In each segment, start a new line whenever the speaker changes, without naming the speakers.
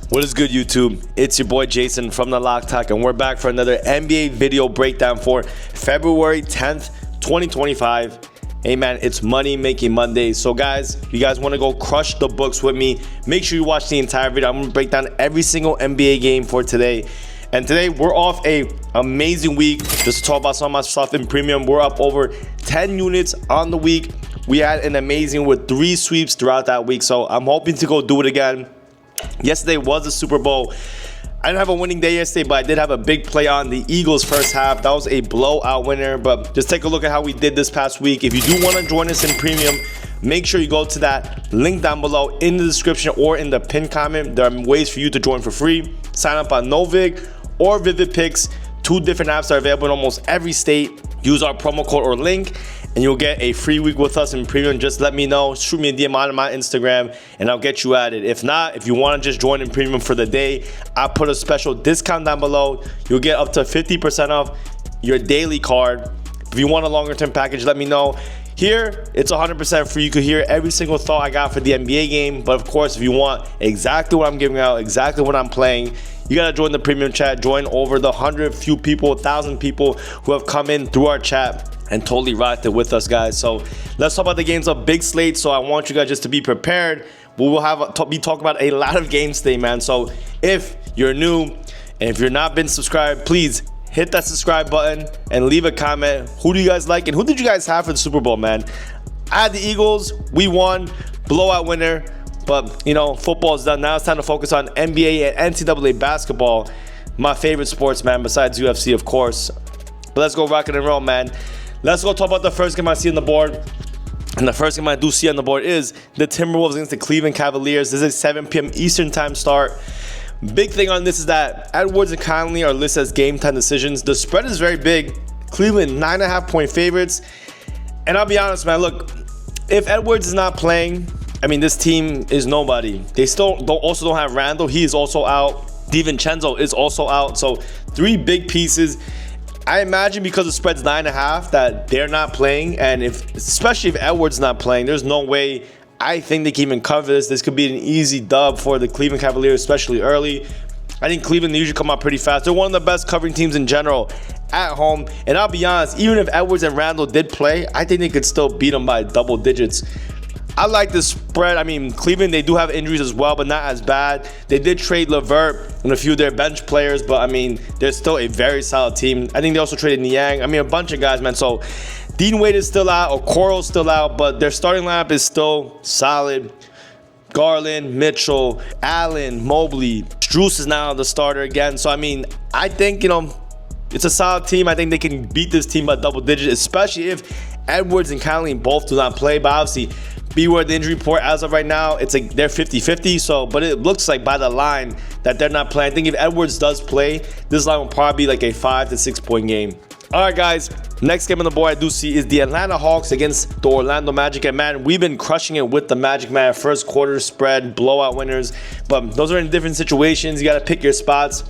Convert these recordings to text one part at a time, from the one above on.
What is good, YouTube? It's your boy Jason from the Lock Talk, and we're back for another NBA video breakdown for February 10th, 2025. Hey man, it's Money Making Monday. So guys, if you guys want to go crush the books with me, make sure you watch the entire video. I'm going to break down every single NBA game for today. And today we're off a amazing week. Just to talk about some of my stuff in premium, we're up over 10 units on the week. We had an amazing with 3 sweeps throughout that week. So I'm hoping to go do it again. Yesterday was the Super Bowl. I didn't have a winning day yesterday, but I did have a big play on the Eagles first half. That was a blowout winner, but just take a look at how we did this past week. If you do want to join us in premium, make sure you go to that link down below in the description or in the pinned comment. There are ways for you to join for free. Sign up on NOVIG or Vivid Picks. 2 different apps are available in almost every state. Use our promo code or link, and you'll get a free week with us in premium. Just let me know. Shoot me a DM on my Instagram, and I'll get you added. If not, if you want to just join in premium for the day, I'll put a special discount down below. You'll get up to 50% off your daily card. If you want a longer term package, let me know. Here, it's 100% free. You can hear every single thought I got for the NBA game. But of course, if you want exactly what I'm giving out, exactly what I'm playing, you gotta join the premium chat. Join over the 1,000 people who have come in through our chat and totally rocked it with us, guys. So let's talk about the games. A big slate, so I want you guys just to be prepared. We will be talking about a lot of games today, man. So if you're new and if you're not been subscribed, please hit that subscribe button and leave a comment. Who do you guys like and who did you guys have for the Super Bowl, man? I had the Eagles. We won. Blowout winner. But, you know, football's done. Now it's time to focus on NBA and NCAA basketball. My favorite sports, man, besides UFC, of course. But let's go rock it and roll, man. Let's go talk about the first game I see on the board. And the first game I do see on the board is the Timberwolves against the Cleveland Cavaliers. This is a 7 p.m. Eastern time start. Big thing on this is that Edwards and Conley are listed as game time decisions. The spread is very big. Cleveland 9.5-point favorites. And I'll be honest, man, look, if Edwards is not playing, I mean, this team is nobody. They still don't have Randall. He is also out. DiVincenzo is also out. So 3 big pieces. I imagine because the spread's 9.5 that they're not playing. And especially if Edwards is not playing, there's no way I think they can even cover this. This could be an easy dub for the Cleveland Cavaliers, especially early. I think Cleveland, they usually come out pretty fast. They're one of the best covering teams in general at home. And I'll be honest, even if Edwards and Randall did play, I think they could still beat them by double digits. I like the spread. I mean, Cleveland, they do have injuries as well, but not as bad. They did trade LeVert and a few of their bench players, but I mean, they're still a very solid team. I think they also traded Niang. I mean, a bunch of guys, man. So Dean Wade is still out, Okoro's still out, but their starting lineup is still solid. Garland, Mitchell, Allen, Mobley, Strus is now the starter again. So, I mean, I think, you know, it's a solid team. I think they can beat this team by double digits, especially if Edwards and Conley both do not play. But obviously, beware the injury report as of right now. It's like they're 50-50. So, but it looks like by the line that they're not playing. I think if Edwards does play, this line will probably be like a 5 to 6 point game. All right, guys. Next game on the board I do see is the Atlanta Hawks against the Orlando Magic. And man, we've been crushing it with the Magic, man. First quarter spread, blowout winners. But those are in different situations. You got to pick your spots.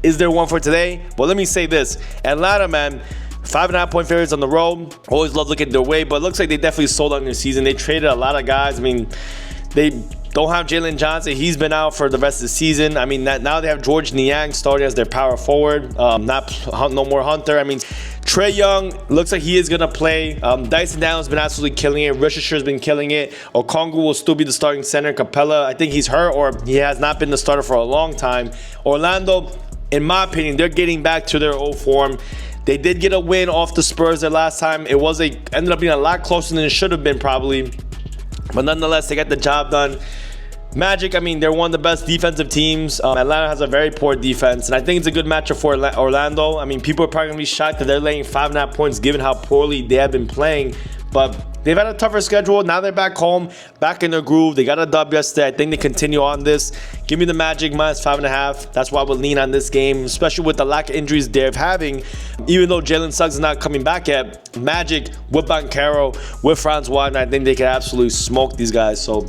Is there one for today? Well, let me say this. Atlanta, man, 5.5-point favorites on the road. Always love looking their way, but it looks like they definitely sold out in their season. They traded a lot of guys. I mean, they don't have Jalen Johnson. He's been out for the rest of the season. I mean, now they have George Niang starting as their power forward. No more Hunter. I mean, Trae Young looks like he is going to play. Dyson Daniels has been absolutely killing it. Richard has been killing it. Okongwu will still be the starting center. Capella, I think he's hurt or he has not been the starter for a long time. Orlando, in my opinion, they're getting back to their old form. They did get a win off the Spurs their last time. It ended up being a lot closer than it should have been probably. But nonetheless, they got the job done. Magic, I mean, they're one of the best defensive teams. Atlanta has a very poor defense, and I think it's a good matchup for Orlando. I mean, people are probably going to be shocked that they're laying 5.5 points given how poorly they have been playing. But they've had a tougher schedule. Now they're back home, back in their groove. They got a dub yesterday. I think they continue on this. Give me the Magic minus 5.5. That's why I would lean on this game, especially with the lack of injuries they're having. Even though Jalen Suggs is not coming back yet, Magic with Banchero, with Franz Wagner, I think they can absolutely smoke these guys. So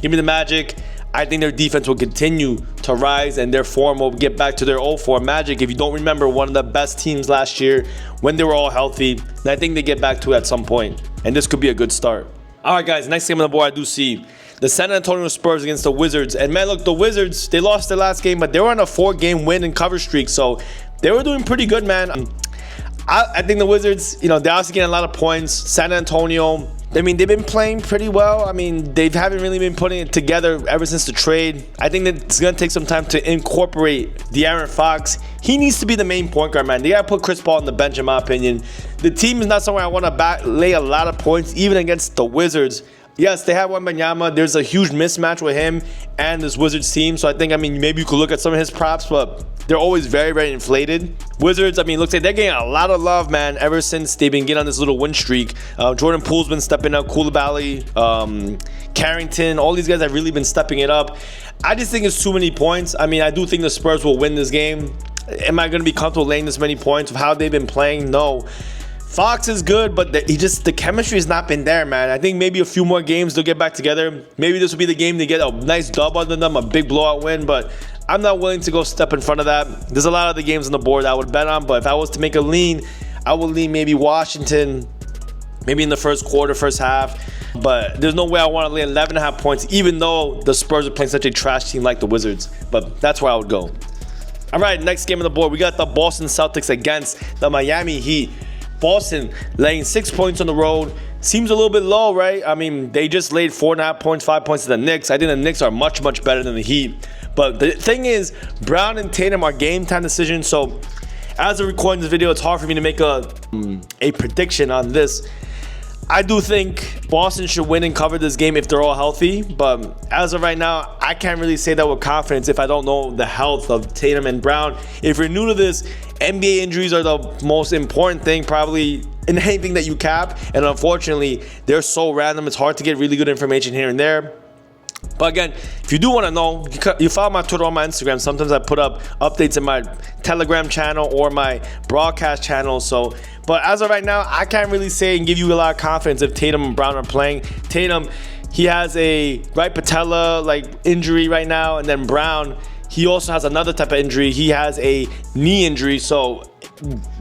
give me the Magic. I think their defense will continue to rise and their form will get back to their old form. Magic, if you don't remember, one of the best teams last year when they were all healthy. And I think they get back to it at some point. And this could be a good start. All right, guys, next game on the board I do see the San Antonio Spurs against the Wizards. And man, look, the Wizards, they lost their last game, but they were on a 4-game win and cover streak, so they were doing pretty good, man. I think the Wizards, they're obviously getting a lot of points. San Antonio, I mean, they've been playing pretty well. I mean, they haven't really been putting it together ever since the trade. I think that it's going to take some time to incorporate De'Aaron Fox. He needs to be the main point guard, man. They got to put Chris Paul on the bench, in my opinion. The team is not somewhere I want to lay a lot of points, even against the Wizards. Yes, they have Wembanyama. There's a huge mismatch with him and this Wizards team. So I think, maybe you could look at some of his props, but they're always very, very inflated. Wizards, looks like they're getting a lot of love, man, ever since they've been getting on this little win streak. Jordan Poole's been stepping up. Coulibaly, Carrington, all these guys have really been stepping it up. I just think it's too many points. I do think the Spurs will win this game. Am I going to be comfortable laying this many points with how they've been playing? No. Fox is good, but the chemistry has not been there, man. I think maybe a few more games they'll get back together. Maybe this will be the game to get a nice dub under them, a big blowout win, but I'm not willing to go step in front of that. There's a lot of the games on the board I would bet on, but if I was to make a lean, I would lean maybe Washington, maybe in the first quarter, first half. But there's no way I want to lay 11.5 points, even though the Spurs are playing such a trash team like the Wizards. But that's where I would go. All right, next game on the board, we got the Boston Celtics against the Miami Heat. Boston laying 6 points on the road. Seems a little bit low, right? They just laid 4.5 points, 5 points to the Knicks. I think the Knicks are much, much better than the Heat. But the thing is, Brown and Tatum are game time decisions. So as I'm recording this video, it's hard for me to make a prediction on this. I do think Boston should win and cover this game if they're all healthy. But as of right now, I can't really say that with confidence if I don't know the health of Tatum and Brown. If you're new to this, NBA injuries are the most important thing probably in anything that you cap. And unfortunately, they're so random. It's hard to get really good information here and there. But again, if you do want to know, you follow my Twitter or my Instagram. Sometimes I put up updates in my Telegram channel or my broadcast channel. But as of right now, I can't really say and give you a lot of confidence if Tatum and Brown are playing. Tatum, he has a right patella injury right now, and then Brown, he also has another type of injury. He has a knee injury, so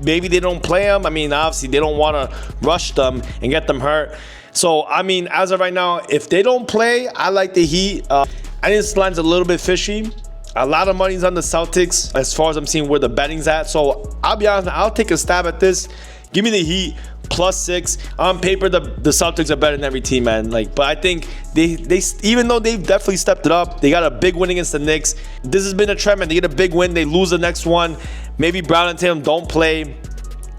maybe they don't play him. Obviously they don't want to rush them and get them hurt. So, as of right now, if they don't play, I like the Heat. I think this line's a little bit fishy. A lot of money's on the Celtics as far as I'm seeing where the betting's at. So, I'll be honest, I'll take a stab at this. Give me the Heat +6. On paper, the Celtics are better than every team, man. But I think they even though they've definitely stepped it up, they got a big win against the Knicks. This has been a trend, man. They get a big win, they lose the next one. Maybe Brown and Tatum don't play.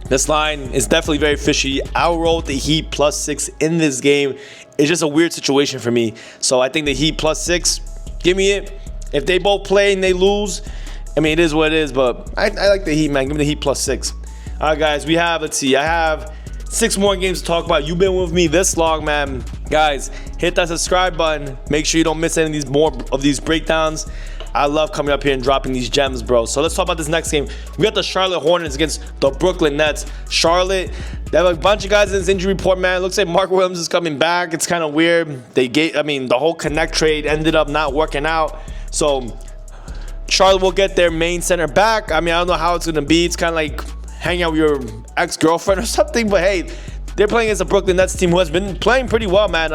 This line is definitely very fishy. I'll roll with the Heat +6 in this game. It's just a weird situation for me. So I think the Heat +6, give me it. If they both play and they lose, it is what it is. But I like the Heat, man. Give me the Heat +6. All right, guys, I have 6 more games to talk about. You've been with me this long, man. Guys, hit that subscribe button. Make sure you don't miss any of these breakdowns. I love coming up here and dropping these gems, bro. So let's talk about this next game. We got the Charlotte Hornets against the Brooklyn Nets. Charlotte, they have a bunch of guys in this injury report, man. It looks like Mark Williams is coming back. It's kind of weird. The whole Connect trade ended up not working out. So Charlotte will get their main center back. I don't know how it's going to be. It's kind of like hanging out with your ex-girlfriend or something. But hey, they're playing against the Brooklyn Nets team who has been playing pretty well, man.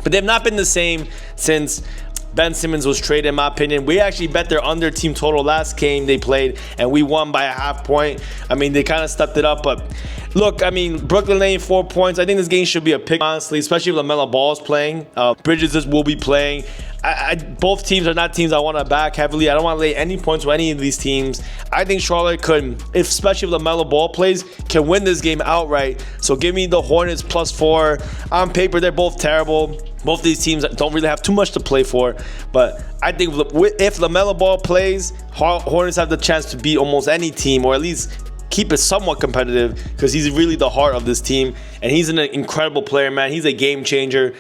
But they've not been the same since Ben Simmons was traded, in my opinion. We actually bet their under team total last game they played, and we won by a half point. They kind of stepped it up, but look, Brooklyn laying 4 points. I think this game should be a pick, honestly, especially if LaMelo Ball is playing. Bridges will be playing. Both teams are not teams I want to back heavily. I don't want to lay any points with any of these teams. I think Charlotte could, especially if LaMelo Ball plays, can win this game outright. So give me the Hornets +4. On paper, they're both terrible. Both of these teams don't really have too much to play for. But I think if LaMelo Ball plays, Hornets have the chance to beat almost any team, or at least keep it somewhat competitive, because he's really the heart of this team. And he's an incredible player, man. He's a game changer.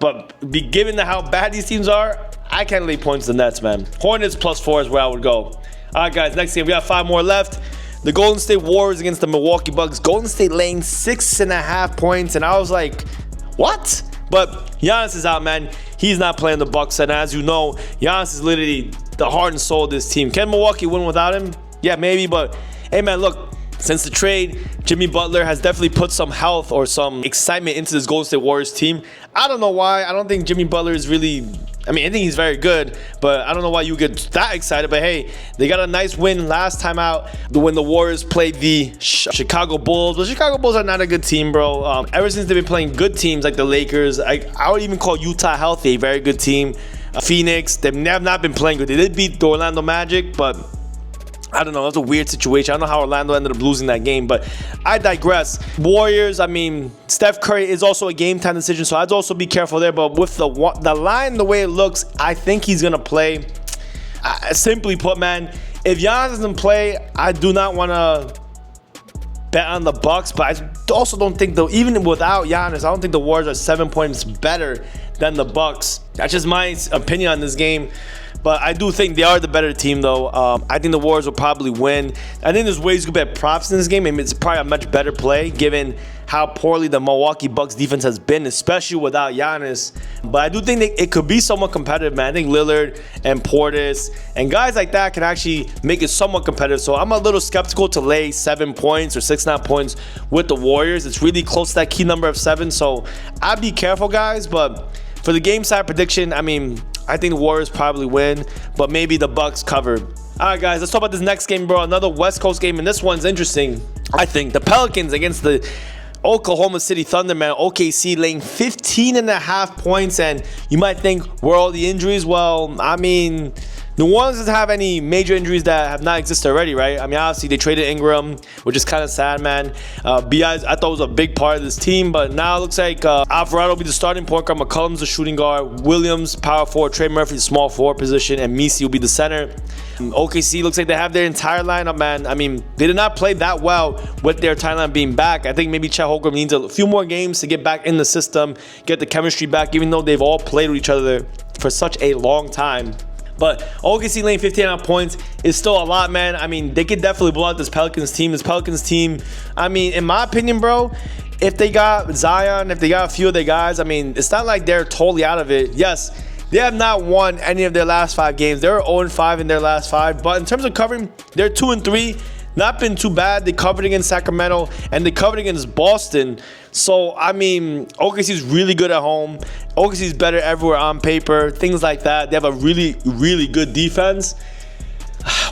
But given how bad these teams are, I can't lay points to the Nets, man. Hornets +4 is where I would go. All right, guys, next game. We got 5 more left. The Golden State Warriors against the Milwaukee Bucks. Golden State laying 6.5 points. And I was like, what? But Giannis is out, man. He's not playing the Bucks. And as you know, Giannis is literally the heart and soul of this team. Can Milwaukee win without him? Yeah, maybe. But, hey, man, look. Since the trade, Jimmy Butler has definitely put some health or some excitement into this Golden State Warriors team. I don't know why. I don't think Jimmy Butler is really... I think he's very good, but I don't know why you get that excited. But hey, they got a nice win last time out when the Warriors played the Chicago Bulls. The Chicago Bulls are not a good team, bro. Ever since they've been playing good teams like the Lakers, I would even call Utah healthy a very good team. Phoenix, they have not been playing good. They did beat the Orlando Magic, but I don't know. That's a weird situation. I don't know how Orlando ended up losing that game, but I digress. Warriors, Steph Curry is also a game time decision, so I'd also be careful there. But with the line, the way it looks, I think he's going to play. Simply put, man, if Giannis doesn't play, I do not want to bet on the Bucks, but I also don't think, though, even without Giannis, I don't think the Warriors are 7 points better than the Bucks. That's just my opinion on this game. But I do think they are the better team, though. I think the Warriors will probably win. I think there's ways you can bet props in this game. It's probably a much better play given how poorly the Milwaukee Bucks defense has been, especially without Giannis. But I do think it could be somewhat competitive, man. I think Lillard and Portis and guys like that can actually make it somewhat competitive. So I'm a little skeptical to lay 7 points or 6.5 points with the Warriors. It's really close to that key number of 7. So I'd be careful, guys. But for the game side prediction, I think the Warriors probably win, but maybe the Bucks cover. All right, guys, let's talk about this next game, bro. Another West Coast game, and this one's interesting. I think the Pelicans against the Oklahoma City Thunder, man. OKC laying 15.5 points, and you might think, where are all the injuries? Well, New Orleans doesn't have any major injuries that have not existed already, right? Obviously, they traded Ingram, which is kind of sad, man. B.I. I thought was a big part of this team, but now it looks like Alvarado will be the starting point guard, McCollum's the shooting guard, Williams, power forward, Trey Murphy, small forward position, and Misi will be the center. OKC looks like they have their entire lineup, man. They did not play that well with their timeline being back. I think maybe Chet Holmgren needs a few more games to get back in the system, get the chemistry back, even though they've all played with each other for such a long time. But OKC laying 15.5 points is still a lot, man. They could definitely blow out this Pelicans team. In my opinion, bro, if they got Zion, if they got a few of their guys, it's not like they're totally out of it. Yes, they have not won any of their last 5 games. They're 0-5 in their last 5. But in terms of covering, they're 2-3. Not been too bad. They covered against Sacramento and they covered against Boston. So, OKC is really good at home. OKC is better everywhere on paper. Things like that. They have a really, really good defense.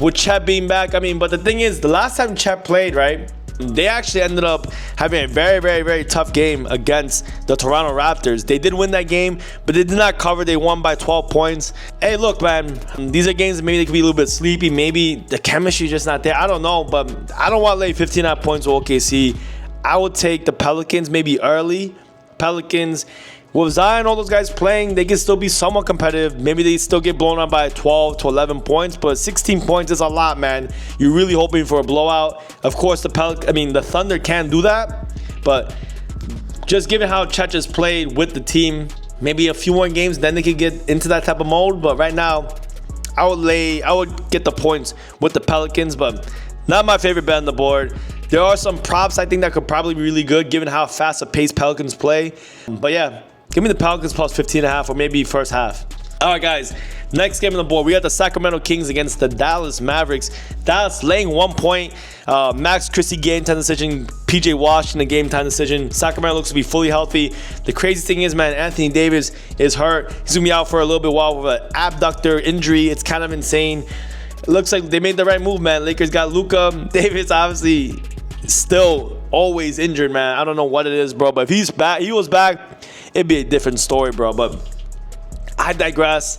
With Chet being back, but the thing is, the last time Chet played, right, they actually ended up having a very, very, very tough game against the Toronto Raptors. They did win that game, but they did not cover. They won by 12 points. Hey, look, man, these are games that maybe they could be a little bit sleepy. Maybe the chemistry is just not there. I don't know, but I don't want to lay 15.5 points with OKC. I would take the Pelicans maybe early. Pelicans, with Zion, all those guys playing, they can still be somewhat competitive. Maybe they still get blown out by 12 to 11 points, but 16 points is a lot, man. You're really hoping for a blowout. Of course, the Thunder can do that, but just given how Chet has played with the team, maybe a few more games, then they could get into that type of mode. But right now, I would get the points with the Pelicans, but not my favorite bet on the board. There are some props I think that could probably be really good given how fast a pace Pelicans play. But yeah, give me the Pelicans plus 15.5 or maybe first half. All right, guys. Next game on the board, we got the Sacramento Kings against the Dallas Mavericks. Dallas laying 1 point. Max Christie game time decision. PJ Washington game time decision. Sacramento looks to be fully healthy. The crazy thing is, man, Anthony Davis is hurt. He's going to be out for a little bit while with an abductor injury. It's kind of insane. It looks like they made the right move, man. Lakers got Luka. Davis obviously still always injured, man. I don't know what it is, bro. But if he was back, it'd be a different story, bro. But I digress.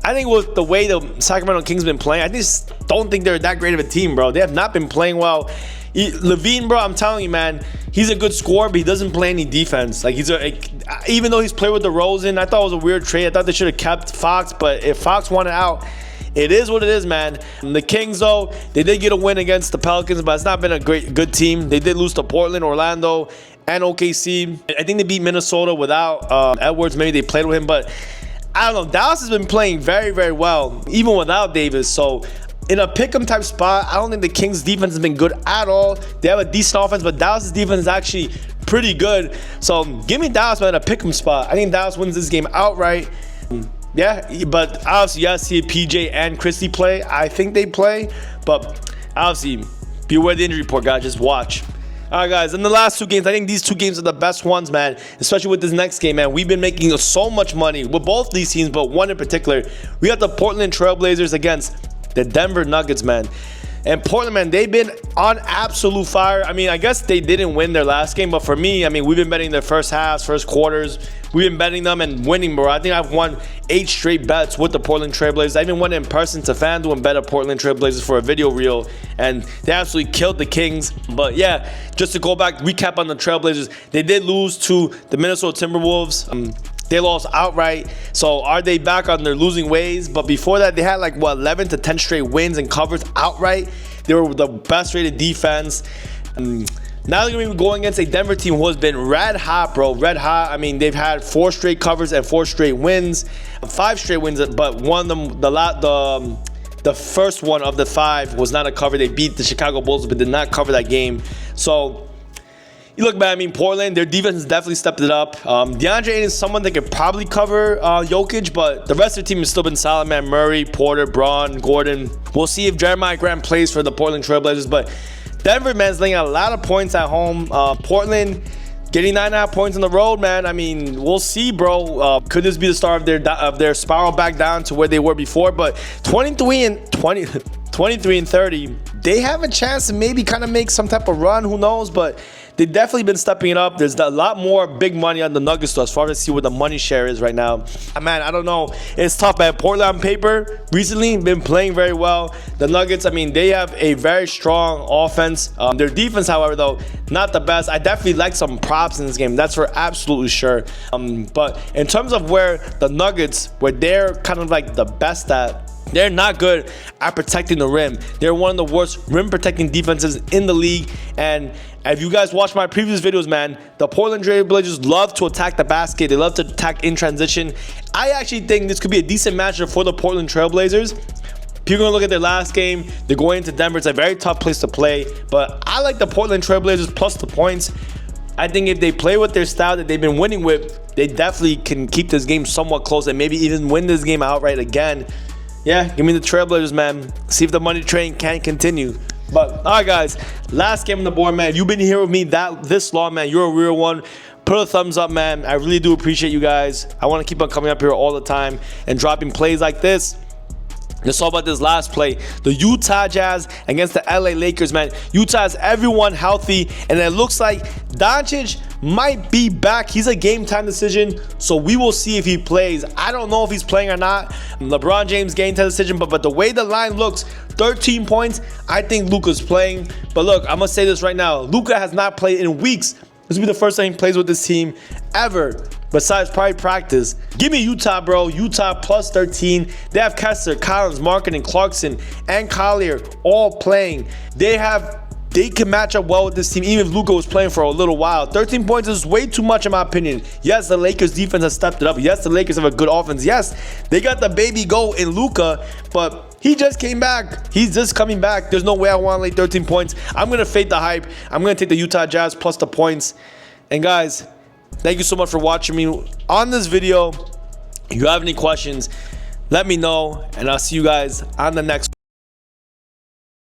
I think with the way the Sacramento Kings been playing, I just don't think they're that great of a team, bro. They have not been playing well. Levine, bro, I'm telling you, man, he's a good scorer, but he doesn't play any defense. Even though he's played with DeRozan, I thought it was a weird trade. I thought they should have kept Fox, but if Fox wanted out, it is what it is, man. The Kings, though, they did get a win against the Pelicans, but it's not been a good team. They did lose to Portland, Orlando, and OKC. I think they beat Minnesota without Edwards. Maybe they played with him, but I don't know. Dallas has been playing very, very well, even without Davis. So in a pick'em type spot, I don't think the Kings' defense has been good at all. They have a decent offense, but Dallas' defense is actually pretty good. So give me Dallas, man, a pick'em spot. I think Dallas wins this game outright. Yeah, but obviously, you gotta see PJ and Christie play. I think they play, but obviously, Beware the injury report, guys. Just watch. All right, guys, in the last 2 games, I think these 2 games are the best ones, man, especially with this next game, man. We've been making so much money with both these teams, but one in particular. We got the Portland Trailblazers against the Denver Nuggets, man. And Portland, man, they've been on absolute fire. I mean, I guess they didn't win their last game, but for me, I mean, we've been betting their first halves, first quarters. We've been betting them and winning, bro. I think I've won 8 straight bets with the Portland Trailblazers. I even went in person to FanDuel and bet a Portland Trailblazers for a video reel, and they absolutely killed the Kings. But yeah, just to go back, recap on the Trailblazers, they did lose to the Minnesota Timberwolves. They lost outright. So are they back on their losing ways? But before that, they had like, what, 11 to 10 straight wins and covers outright. They were the best rated defense. Now they're going to be going against a Denver team who has been red hot, bro. Red hot. I mean, they've had 4 straight covers and 4 straight wins. 5 straight wins, but one of them, the first one of the 5 was not a cover. They beat the Chicago Bulls, but did not cover that game. So, you look, man, I mean, Portland, their defense has definitely stepped it up. DeAndre Ayton is someone that could probably cover Jokic, but the rest of the team has still been solid, man. Murray, Porter, Braun, Gordon. We'll see if Jeremiah Grant plays for the Portland Trailblazers, but Denver, man, is laying out a lot of points at home. Portland getting 9.5 points on the road, man. I mean, we'll see, bro. Could this be the start of their spiral back down to where they were before? But 23 and 30, they have a chance to maybe kind of make some type of run. Who knows? But they've definitely been stepping it up. There's a lot more big money on the Nuggets, though, as far as see what the money share is right now. Man, I don't know. It's tough, man. Portland on paper recently been playing very well. The Nuggets, I mean, they have a very strong offense. Their defense, however, though, not the best. I definitely like some props in this game. That's for absolutely sure. But in terms of where the Nuggets, where they're kind of like the best at, they're not good at protecting the rim. They're one of the worst rim protecting defenses in the league. And if you guys watch my previous videos, man, the Portland Trailblazers love to attack the basket. They love to attack in transition. I actually think this could be a decent matchup for the Portland Trailblazers. People are going to look at their last game. They're going into Denver. It's a very tough place to play. But I like the Portland Trailblazers plus the points. I think if they play with their style that they've been winning with, they definitely can keep this game somewhat close and maybe even win this game outright again. Yeah, give me the Trailblazers, man. See if the money train can continue. But, all right, guys, last game on the board, man. If you've been here with me this long, man, you're a real one. Put a thumbs up, man. I really do appreciate you guys. I want to keep on coming up here all the time and dropping plays like this. Let's talk about this last play. The Utah Jazz against the LA Lakers, man. Utah has everyone healthy, and it looks like Doncic might be back. He's a game-time decision, so we will see if he plays. I don't know if he's playing or not. LeBron James game-time decision, but the way the line looks, 13 points, I think Luka's playing. But look, I'm going to say this right now. Luka has not played in weeks. This will be the first time he plays with this team ever, besides probably practice. Give me Utah, bro. Utah plus 13. They have Kessler, Collins, Markin, and Clarkson, and Collier all playing. They can match up well with this team, even if Luka was playing for a little while. 13 points is way too much in my opinion. Yes, the Lakers defense has stepped it up. Yes, the Lakers have a good offense. Yes, they got the baby goat in Luka, but he just came back. He's just coming back. There's no way I want to lay 13 points. I'm going to fade the hype. I'm going to take the Utah Jazz plus the points. And guys, thank you so much for watching me on this video. If you have any questions, let me know, and I'll see you guys on the next one.